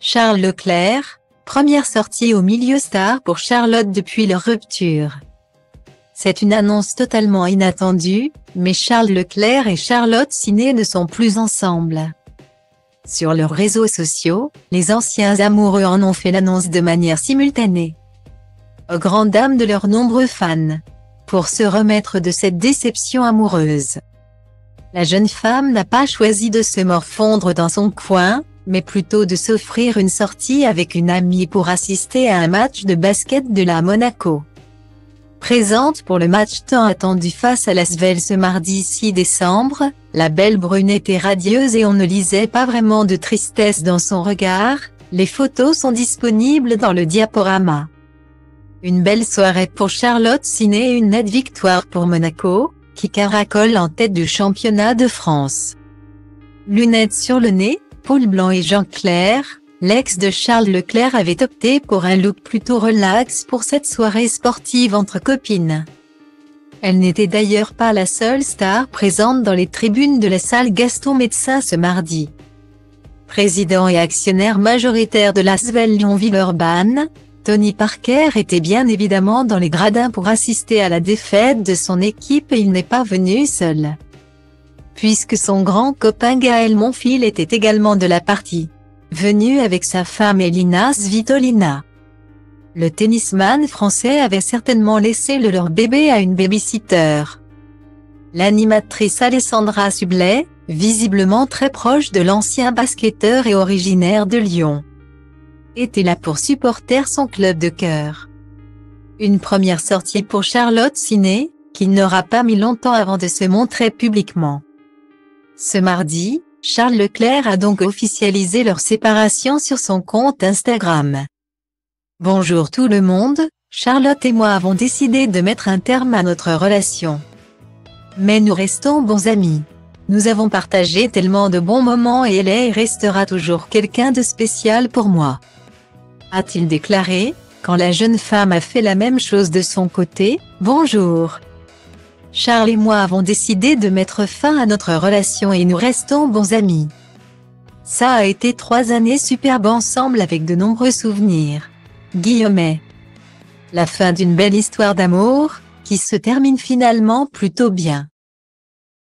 Charles Leclerc, première sortie au milieu star pour Charlotte depuis leur rupture. C'est une annonce totalement inattendue, mais Charles Leclerc et Charlotte Siné ne sont plus ensemble. Sur leurs réseaux sociaux, les anciens amoureux en ont fait l'annonce de manière simultanée. Aux grandes dames de leurs nombreux fans. Pour se remettre de cette déception amoureuse. La jeune femme n'a pas choisi de se morfondre dans son coin, mais plutôt de s'offrir une sortie avec une amie pour assister à un match de basket de la Monaco. Présente pour le match tant attendu face à l'Asvel ce mardi 6 décembre, la belle brunette est radieuse et on ne lisait pas vraiment de tristesse dans son regard. Les photos sont disponibles dans le diaporama. Une belle soirée pour Charlotte Siné et une nette victoire pour Monaco, qui caracole en tête du championnat de France. Lunettes sur le nez, Paul Blanc et Jean Clair, l'ex de Charles Leclerc avait opté pour un look plutôt relax pour cette soirée sportive entre copines. Elle n'était d'ailleurs pas la seule star présente dans les tribunes de la salle Gaston Médecin ce mardi. Président et actionnaire majoritaire de l'Asvel Lyon-Villeurbanne, Tony Parker était bien évidemment dans les gradins pour assister à la défaite de son équipe et il n'est pas venu seul. Puisque son grand copain Gaël Monfil était également de la partie, venu avec sa femme Elina Svitolina. Le tennisman français avait certainement laissé leur bébé à une baby-sitter. L'animatrice Alessandra Sublet, visiblement très proche de l'ancien basketteur et originaire de Lyon, était là pour supporter son club de cœur. Une première sortie pour Charlotte Siné, qui n'aura pas mis longtemps avant de se montrer publiquement. Ce mardi, Charles Leclerc a donc officialisé leur séparation sur son compte Instagram. Bonjour tout le monde, Charlotte et moi avons décidé de mettre un terme à notre relation. Mais nous restons bons amis. Nous avons partagé tellement de bons moments et elle est et restera toujours quelqu'un de spécial pour moi. A-t-il déclaré, quand la jeune femme a fait la même chose de son côté. Bonjour. Charles et moi avons décidé de mettre fin à notre relation et nous restons bons amis. Ça a été 3 années superbes ensemble avec de nombreux souvenirs. Guillemets. La fin d'une belle histoire d'amour, qui se termine finalement plutôt bien.